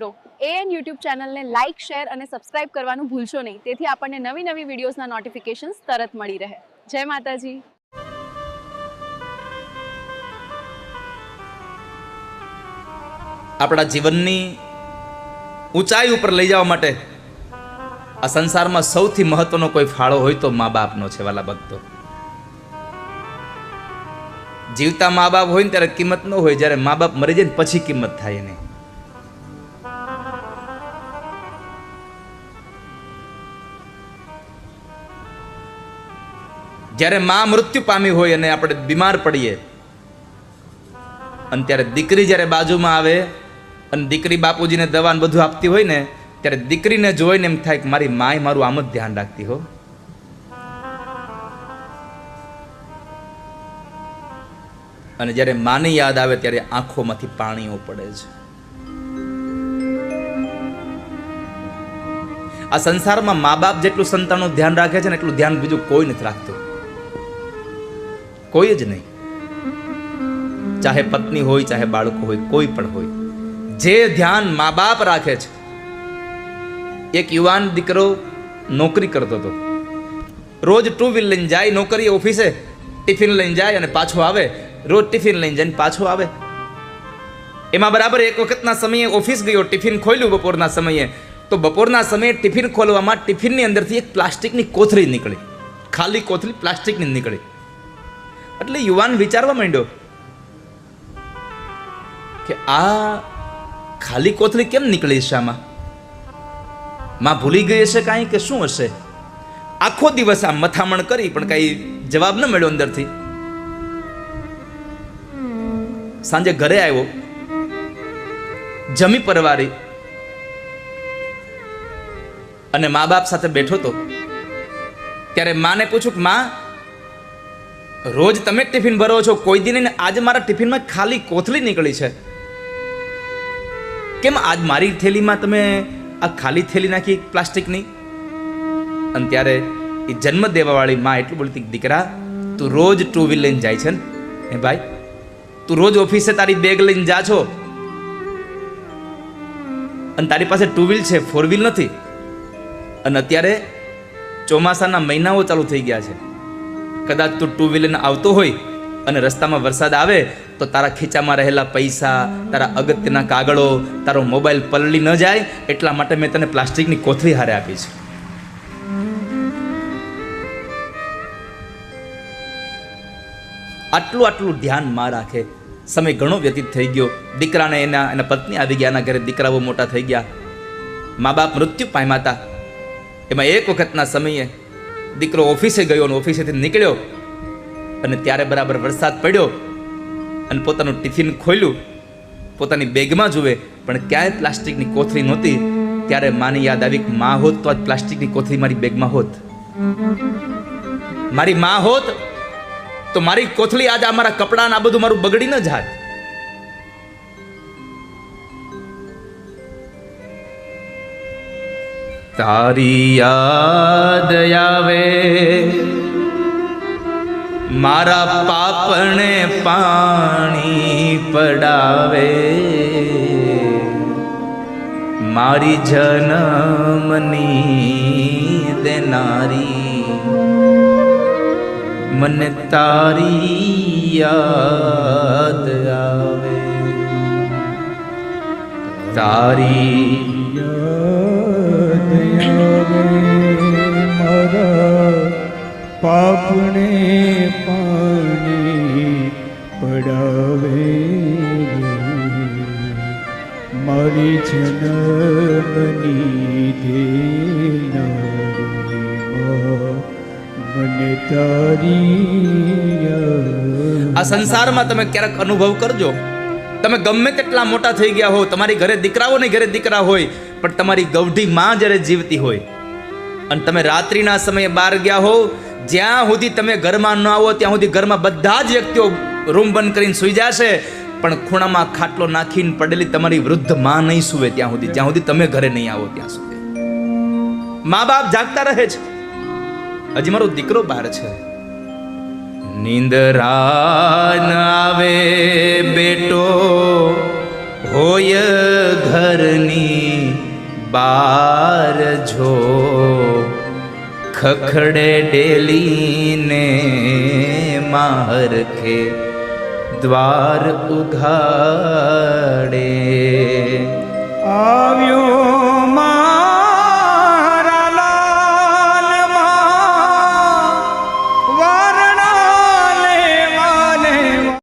મિત્રો, AN YouTube ચેનલને like, share અને સબસ્ક્રાઇબ કરવાનું ભૂલશો નહીં, તેથી આપણને નવી નવી વિડીયોઝના નોટિફિકેશન્સ તરત મળી રહે. જય માતાજી. આપણા જીવનની ઊંચાઈ ઉપર લઈ જવા માટે આ સંસારમાં સૌથી મહત્વનો કોઈ ફાળો હોય તો મા બાપનો છે. વાલા ભક્તો, જીવતા મા બાપ હોય ને ત્યારે કિંમત ન હોય, જ્યારે મા બાપ મરી જાય ને પછી કિંમત થાય એની. જ્યારે મા મૃત્યુ પામી હોય અને આપણે બીમાર પડીએ અને ત્યારે દીકરી જ્યારે બાજુમાં આવે અને દીકરી બાપુજીને દવા ને બધું આપતી હોય ને, ત્યારે દીકરીને જોઈને એમ થાય કે મારી માય મારું આમ જ ધ્યાન રાખતી હો. અને જ્યારે માની યાદ આવે ત્યારે આંખોમાંથી પાણીઓ પડે છે. આ સંસારમાં મા બાપ જેટલું સંતાનનું ધ્યાન રાખે છે ને એટલું ધ્યાન બીજું કોઈ નથી રાખતું, કોઈ જ નહીં. ચાહે પત્ની હોય, ચાહે બાળકો હોય, કોઈ પણ હોય, જે ધ્યાન મા બાપ રાખે છે. એક યુવાન દીકરો નોકરી કરતો હતો. રોજ ટુ વ્હીલ લઈને જાય નોકરી, ઓફિસે ટિફિન લઈને જાય અને પાછો આવે. રોજ ટિફિન લઈને જઈને પાછો આવે. એમાં બરાબર એક વખતના સમયે ઓફિસ ગયો, ટિફિન ખોલ્યું બપોરના સમયે, તો બપોરના સમયે ટિફિન ખોલવામાં ટિફિનની અંદરથી એક પ્લાસ્ટિકની કોથળી નીકળી, ખાલી કોથળી પ્લાસ્ટિકની નીકળી. એટલે યુવાન વિચારવા માંડ્યો કે આ ખાલી કોથળી કેમ નીકળી છે? આમાં માં ભૂલી ગઈ હશે કાંઈ કે શું હશે? આખો દિવસ આ મથામણ કરી પણ કઈ જવાબ ન મળ્યો અંદરથી. સાંજે ઘરે આવ્યો, જમી પરવારી અને મા બાપ સાથે બેઠો તો ત્યારે માને પૂછું કે માં, રોજ તમે ટિફિન ભરો છો, કોઈ દિન આજે મારા ટિફિનમાં ખાલી કોથળી નીકળી છે, કેમ આજ મારી થેલીમાં તમે આ ખાલી થેલી નાખી પ્લાસ્ટિકની? અને ત્યારે એ જન્મ દેવાવાળી માં એટલું બોલતી, દીકરા તું રોજ ટુ વ્હીલ લઈને જાય છે ને, હે ભાઈ તું રોજ ઓફિસે તારી બેગ લઈને જા છો અને તારી પાસે ટુ વ્હીલ છે, ફોર વ્હીલ નથી. અને અત્યારે ચોમાસાના મહિનાઓ ચાલુ થઈ ગયા છે. કદાચ તું ટુ વ્હીલર આવતો હોય અને રસ્તામાં વરસાદ આવે તો તારા ખીચામાં રહેલા પૈસા, તારા અગત્યના કાગળો, તારો મોબાઈલ પલળી ન જાય એટલા માટે મેં તને પ્લાસ્ટિકની કોથળી હારે આપી છે. આટલું આટલું ધ્યાન માં રાખે. સમય ઘણો વ્યતીત થઈ ગયો. દીકરાને એના પત્ની આવી ગયા, એના ઘરે દીકરાઓ મોટા થઈ ગયા, મા બાપ મૃત્યુ પામ્યા હતા. એમાં એક વખતના સમયે દીકરો ઓફિસે ગયો અને ઓફિસેથી નીકળ્યો અને ત્યારે બરાબર વરસાદ પડ્યો અને પોતાનું ટિફિન ખોલ્યું, પોતાની બેગમાં જુએ પણ ક્યાંય પ્લાસ્ટિકની કોથળી નહોતી. ત્યારે માની યાદ આવી કે માં હોત તો આજ પ્લાસ્ટિકની કોથળી મારી બેગમાં હોત, મારી માં હોત તો મારી કોથળી આજે આ મારા કપડાં આ બધું મારું બગડી ન જાત. તારી યાદ આવે મારા પાપને પાણી પડાવે, મારી જન્મની દેનારી મને તારી યાદ આવે. તારી મારા પાપને પાણી પડાવે, મારી જન્મની દેનારી મને તારી. આ સંસારમાં તમે ક્યારેક અનુભવ કરજો, તમે ગમે તેટલા મોટા થઈ ગયા હો, તમારી ઘરે દીકરાઓ ને ઘરે દીકરા હોય, પણ તમારી ગૌઢી માં જ્યારે જીવતી હોય અને તમે રાત્રિના સમયે બહાર ગયા હો, જ્યાં સુધી તમે ઘરમાં ન આવો ત્યાં સુધી ઘરમાં બધા જ વ્યક્તિઓ રૂમ બંધ કરીને સૂઈ જશે, પણ ખૂણામાં ખાટલો નાખીને પડેલી તમારી વૃદ્ધ માં નહીં સૂવે ત્યાં સુધી, જ્યાં સુધી તમે ઘરે નહીં આવો ત્યાં સુધી. મા બાપ જાગતા રહે છે, હજી મારો દીકરો બહાર છે. નીંદરા ન આવે બેટો હોય ઘરની બાર જો ખખડે ડેલીને માહરખે દ્વાર ઉઘાડે.